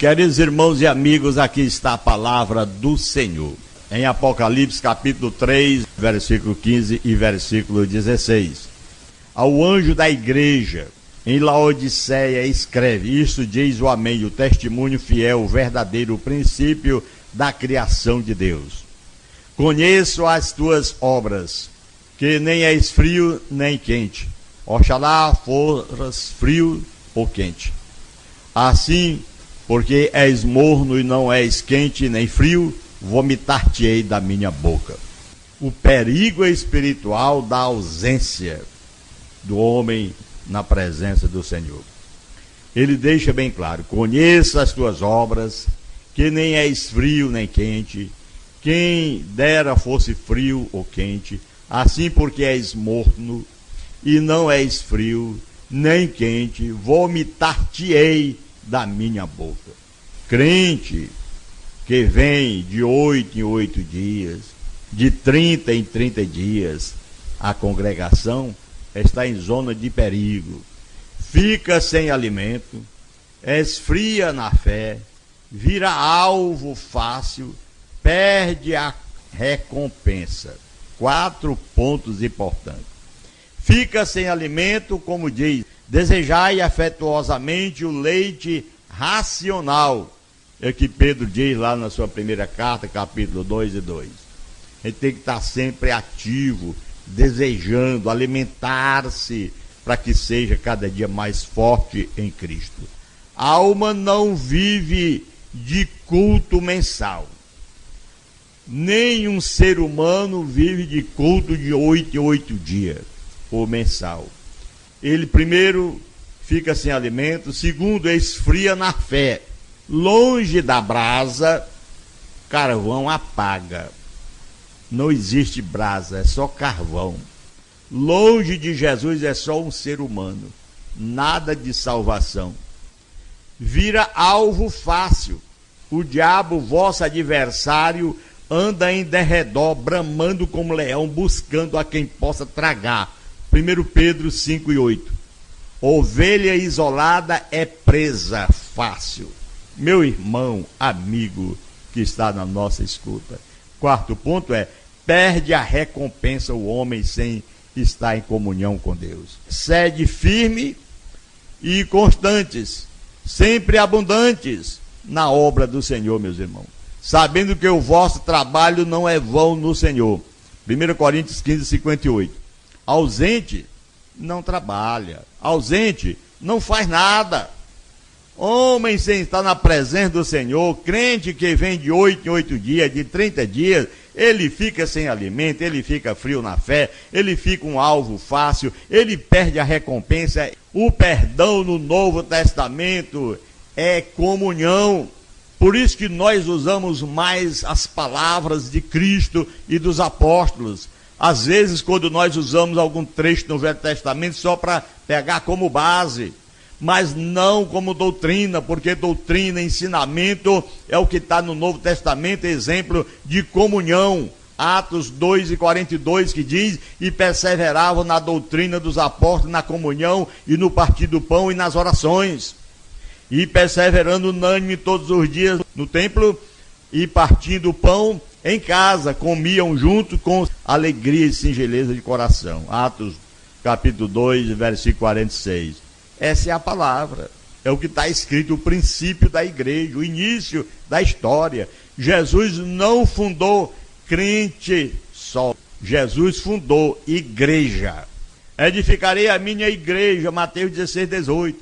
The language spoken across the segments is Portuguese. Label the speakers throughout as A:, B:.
A: Queridos irmãos e amigos, aqui está a palavra do Senhor. Em Apocalipse capítulo 3, versículo 15 e versículo 16. Ao anjo da igreja em Laodiceia escreve: isto diz o Amém, o testemunho fiel, o verdadeiro, o princípio da criação de Deus. Conheço as tuas obras, que nem és frio nem quente. Oxalá foras frio ou quente. Assim, porque és morno e não és quente nem frio, vomitar-te-ei da minha boca. O perigo espiritual da ausência do homem na presença do Senhor. Ele deixa bem claro: conheça as tuas obras, que nem és frio nem quente. Quem dera fosse frio ou quente. Assim, porque és morno e não és frio nem quente, vomitar-te-ei da minha boca. Crente que vem de 8 em 8 dias, de 30 em 30 dias, a congregação está em zona de perigo. Fica sem alimento, esfria na fé, vira alvo fácil, perde a recompensa. 4 pontos importantes. Fica sem alimento, como diz: desejai afetuosamente o leite racional. É o que Pedro diz lá na sua primeira carta, capítulo 2 e 2. A gente tem que estar sempre ativo, desejando alimentar-se para que seja cada dia mais forte em Cristo. A alma não vive de culto mensal. Nenhum ser humano vive de culto de 8 em 8 dias, ou mensal. Ele, primeiro, fica sem alimento. Segundo, esfria na fé. Longe da brasa, carvão apaga. Não existe brasa, é só carvão. Longe de Jesus é só um ser humano. Nada de salvação. Vira alvo fácil. O diabo, vosso adversário, anda em derredor, bramando como leão, buscando a quem possa tragar. 1 Pedro 5 e 8. Ovelha isolada é presa fácil. Meu irmão, amigo que está na nossa escuta. 4º ponto é: perde a recompensa o homem sem estar em comunhão com Deus. Sede firme e constantes, sempre abundantes na obra do Senhor, meus irmãos, sabendo que o vosso trabalho não é vão no Senhor. 1 Coríntios 15, 58. Ausente não trabalha, ausente não faz nada. Homem sem estar na presença do Senhor, crente que vem de 8 em 8 dias, de 30 dias, ele fica sem alimento, ele fica frio na fé, ele fica um alvo fácil, ele perde a recompensa. O perdão no Novo Testamento é comunhão. Por isso que nós usamos mais as palavras de Cristo e dos apóstolos. Às vezes, quando nós usamos algum trecho no Velho Testamento só para pegar como base, mas não como doutrina, porque doutrina, ensinamento é o que está no Novo Testamento, exemplo de comunhão. Atos 2 e 42, que diz: e perseveravam na doutrina dos apóstolos, na comunhão e no partir do pão e nas orações. E perseverando unânime todos os dias no templo e partindo o pão em casa, comiam junto com alegria e singeleza de coração. Atos capítulo 2, versículo 46. Essa é a palavra, é o que está escrito, o princípio da igreja, o início da história. Jesus não fundou crente só, Jesus fundou igreja. Edificarei a minha igreja, Mateus 16, 18.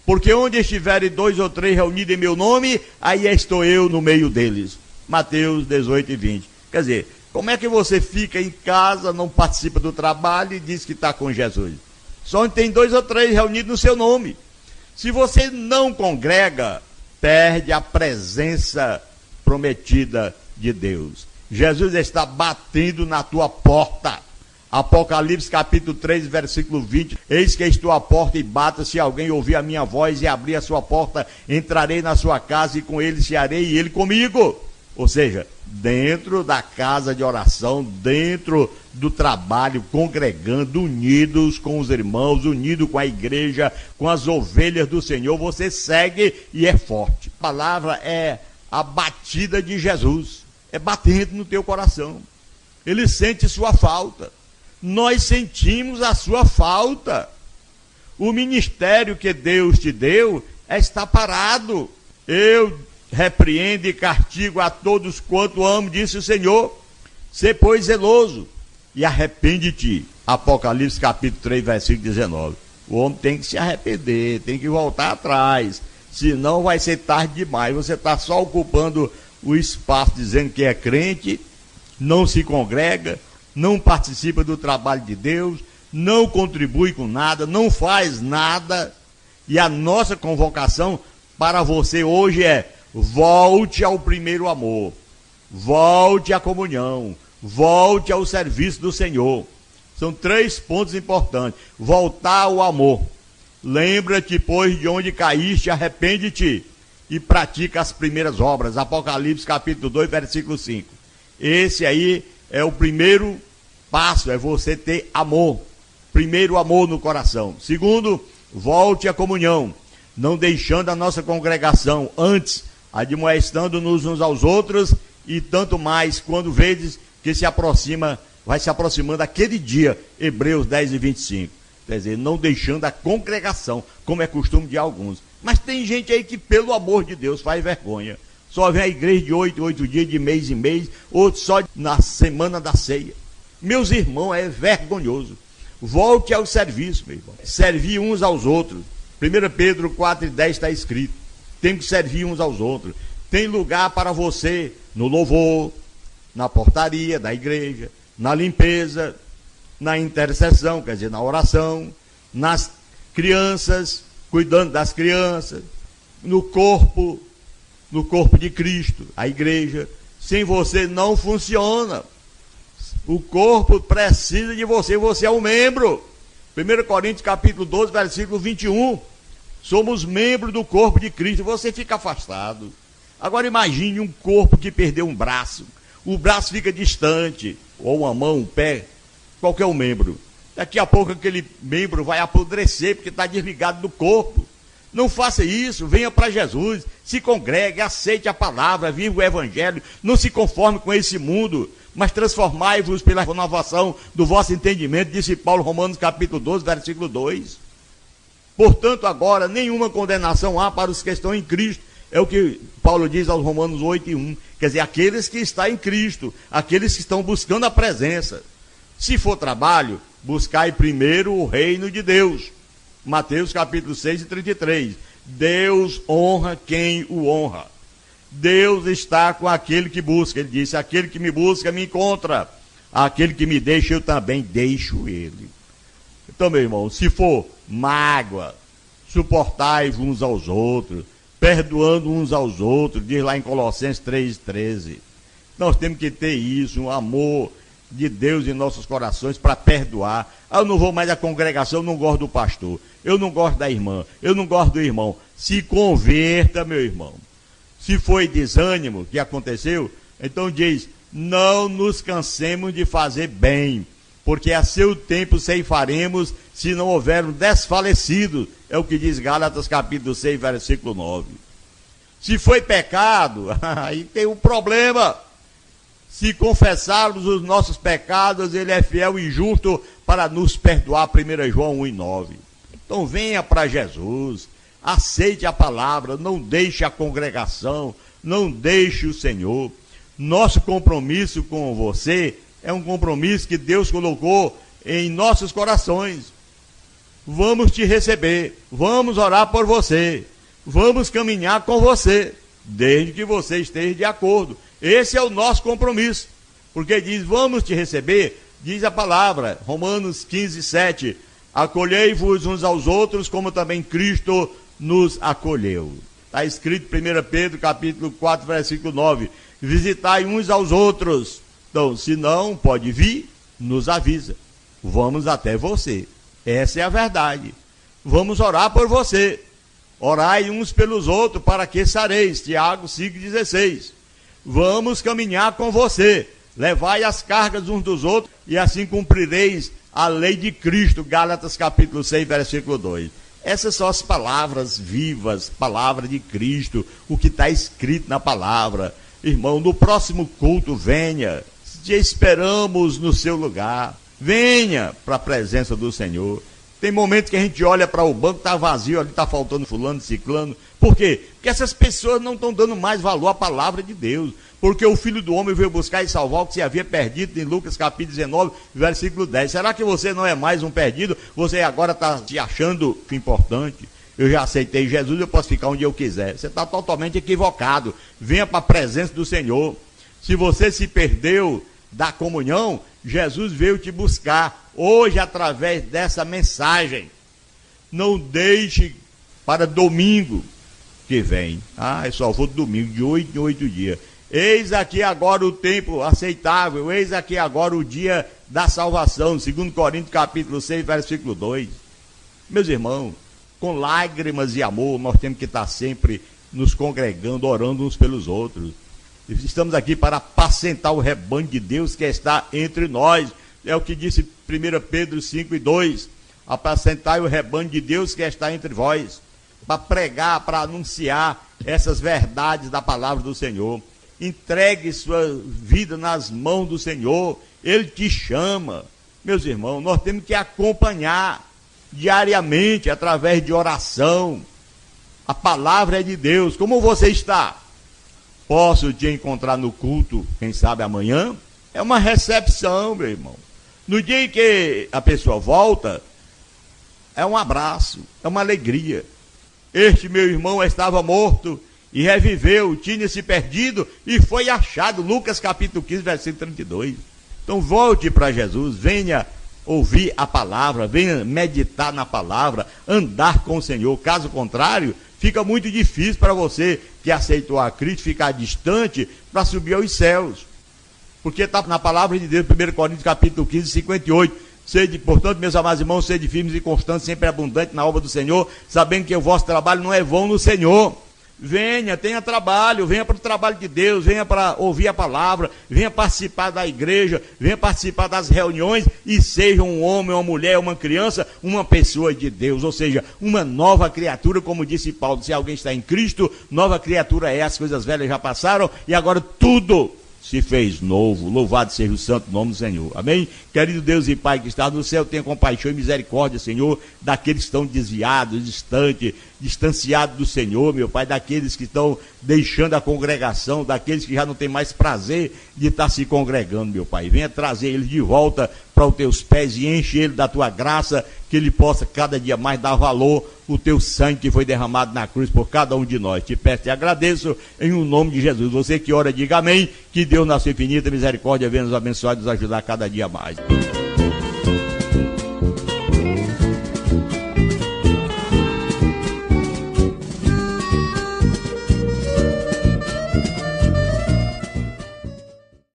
A: Porque onde estiverem 2 ou 3 reunidos em meu nome, aí estou eu no meio deles. Mateus 18 e 20. Quer dizer, como é que você fica em casa, não participa do trabalho e diz que está com Jesus? Só onde tem 2 ou 3 reunidos no seu nome. Se você não congrega, perde a presença prometida de Deus. Jesus está batendo na tua porta. Apocalipse capítulo 3, versículo 20. Eis que estou à porta e bato, se alguém ouvir a minha voz e abrir a sua porta, entrarei na sua casa e com ele cearei e ele comigo. Ou seja, dentro da casa de oração, dentro do trabalho, congregando, unidos com os irmãos, unidos com a igreja, com as ovelhas do Senhor, você segue e é forte. palavra é a batida de Jesus, é batendo no teu coração. Ele sente sua falta, nós sentimos a sua falta. O ministério que Deus te deu está parado. Eu repreendo e castigo a todos quanto amo, disse o Senhor. Sê, pois, zeloso e arrepende-te. Apocalipse capítulo 3, versículo 19. O homem tem que se arrepender, tem que voltar atrás, senão vai ser tarde demais. Você está só ocupando o espaço dizendo que é crente, não se congrega, não participa do trabalho de Deus, não contribui com nada, não faz nada. E a nossa convocação para você hoje é: volte ao primeiro amor, volte à comunhão, volte ao serviço do Senhor. São 3 pontos importantes. Voltar ao amor. Lembra-te, pois, de onde caíste, arrepende-te e pratica as primeiras obras. Apocalipse capítulo 2, versículo 5. Esse aí é o primeiro passo, é você ter amor. Primeiro, amor no coração. Segundo, volte à comunhão, não deixando a nossa congregação, antes admoestando-nos uns aos outros, e tanto mais quando vedes que se aproxima, vai se aproximando aquele dia, Hebreus 10 e 25. Quer dizer, não deixando a congregação, como é costume de alguns. Mas tem gente aí que, pelo amor de Deus, faz vergonha. Só vem à igreja de 8 dias, de mês em mês, outros só na semana da ceia. Meus irmãos, é vergonhoso. Volte ao serviço, meu irmão. Servir uns aos outros. 1 Pedro 4 e 10 está escrito. Tem que servir uns aos outros. Tem lugar para você no louvor, na portaria da igreja, na limpeza, na intercessão, quer dizer, na oração, nas crianças, cuidando das crianças, no corpo de Cristo, a igreja. Sem você não funciona. O corpo precisa de você, você é um membro. 1 Coríntios capítulo 12, versículo 21. Somos membros do corpo de Cristo, você fica afastado. Agora imagine um corpo que perdeu um braço. O braço fica distante, ou uma mão, um pé, qualquer um membro. Daqui a pouco aquele membro vai apodrecer, porque está desligado do corpo. Não faça isso, venha para Jesus, se congregue, aceite a palavra, viva o evangelho, não se conforme com esse mundo, mas transformai-vos pela renovação do vosso entendimento, disse Paulo, Romanos capítulo 12, versículo 2. Portanto, agora, nenhuma condenação há para os que estão em Cristo, é o que Paulo diz aos Romanos 8 e 1, quer dizer, aqueles que estão em Cristo, aqueles que estão buscando a presença. Se for trabalho, buscai primeiro o reino de Deus. Mateus capítulo 6 e 33. Deus honra quem o honra. Deus está com aquele que busca. Ele disse, aquele que me busca me encontra. Aquele que me deixa, eu também deixo ele. Então, meu irmão, se for mágoa, suportai-vos uns aos outros, perdoando uns aos outros, diz lá em Colossenses 3,13. Nós temos que ter isso, um amor de Deus em nossos corações para perdoar. Eu não vou mais à congregação, eu não gosto do pastor, eu não gosto da irmã, eu não gosto do irmão. Se converta, meu irmão. Se foi desânimo que aconteceu, então diz, não nos cansemos de fazer bem, porque a seu tempo ceifaremos, se não houver um desfalecido, é o que diz Gálatas capítulo 6, versículo 9. Se foi pecado, aí tem um problema. Se confessarmos os nossos pecados, ele é fiel e justo para nos perdoar, 1 João 1 e 9. Então venha para Jesus, aceite a palavra, não deixe a congregação, não deixe o Senhor. Nosso compromisso com você é um compromisso que Deus colocou em nossos corações. Vamos te receber, vamos orar por você, vamos caminhar com você, desde que você esteja de acordo. Esse é o nosso compromisso, porque diz, vamos te receber, diz a palavra, Romanos 15, 7, acolhei-vos uns aos outros, como também Cristo nos acolheu. Está escrito em 1 Pedro, capítulo 4, versículo 9, visitai uns aos outros. Então, se não pode vir, nos avisa, vamos até você. Essa é a verdade. Vamos orar por você. Orai uns pelos outros, para que sareis. Tiago 5,16. Vamos caminhar com você. Levai as cargas uns dos outros, e assim cumprireis a lei de Cristo. Gálatas capítulo 6, versículo 2. Essas são as palavras vivas, palavra de Cristo, o que está escrito na palavra. Irmão, no próximo culto, venha. Te esperamos no seu lugar. Venha para a presença do Senhor. Tem momento que a gente olha para o banco, está vazio, ali está faltando fulano, ciclano. Por quê? Porque essas pessoas não estão dando mais valor à palavra de Deus. Porque o Filho do Homem veio buscar e salvar o que se havia perdido, em Lucas capítulo 19, versículo 10. Será que você não é mais um perdido? Você agora está se achando importante? Eu já aceitei Jesus, eu posso ficar onde eu quiser. Você está totalmente equivocado. Venha para a presença do Senhor. Se você se perdeu da comunhão, Jesus veio te buscar hoje através dessa mensagem. Não deixe para domingo que vem. Eu só vou domingo, de 8 em 8 dias. Eis aqui agora o tempo aceitável, eis aqui agora o dia da salvação, 2 Coríntios capítulo 6, versículo 2. Meus irmãos, com lágrimas e amor, nós temos que estar sempre nos congregando, orando uns pelos outros. Estamos aqui para apacentar o rebanho de Deus que está entre nós. É o que disse 1 Pedro 5 e 2. Apacentai o rebanho de Deus que está entre vós. Para pregar, para anunciar essas verdades da palavra do Senhor. Entregue sua vida nas mãos do Senhor. Ele te chama. Meus irmãos, nós temos que acompanhar diariamente, através de oração. A palavra é de Deus. Como você está? Posso te encontrar no culto, quem sabe amanhã? É uma recepção, meu irmão. No dia em que a pessoa volta, é um abraço, é uma alegria. Este meu irmão estava morto e reviveu, tinha se perdido e foi achado. Lucas capítulo 15, versículo 32. Então volte para Jesus, venha ouvir a palavra, venha meditar na palavra, andar com o Senhor. Caso contrário, fica muito difícil para você que aceitou a Cristo ficar distante para subir aos céus. Porque está na palavra de Deus, 1 Coríntios capítulo 15, 58. Portanto, meus amados irmãos, sede firmes e constantes, sempre abundantes na obra do Senhor, sabendo que o vosso trabalho não é vão no Senhor. Venha, tenha trabalho, venha para o trabalho de Deus, venha para ouvir a palavra, venha participar da igreja, venha participar das reuniões e seja um homem, uma mulher, uma criança, uma pessoa de Deus, ou seja, uma nova criatura, como disse Paulo. Se alguém está em Cristo, nova criatura é, as coisas velhas já passaram e agora tudo se fez novo. Louvado seja o santo nome do Senhor. Amém? Querido Deus e Pai que está no céu, tenha compaixão e misericórdia, Senhor, daqueles que estão desviados, distantes, distanciados do Senhor, meu Pai, daqueles que estão deixando a congregação, daqueles que já não têm mais prazer de estar se congregando, meu Pai. Venha trazer eles de volta para os teus pés e enche ele da tua graça, que ele possa cada dia mais dar valor o teu sangue que foi derramado na cruz por cada um de nós. Te peço e agradeço em o nome de Jesus. Você que ora, diga amém, que Deus na sua infinita misericórdia venha nos abençoar e nos ajudar cada dia mais.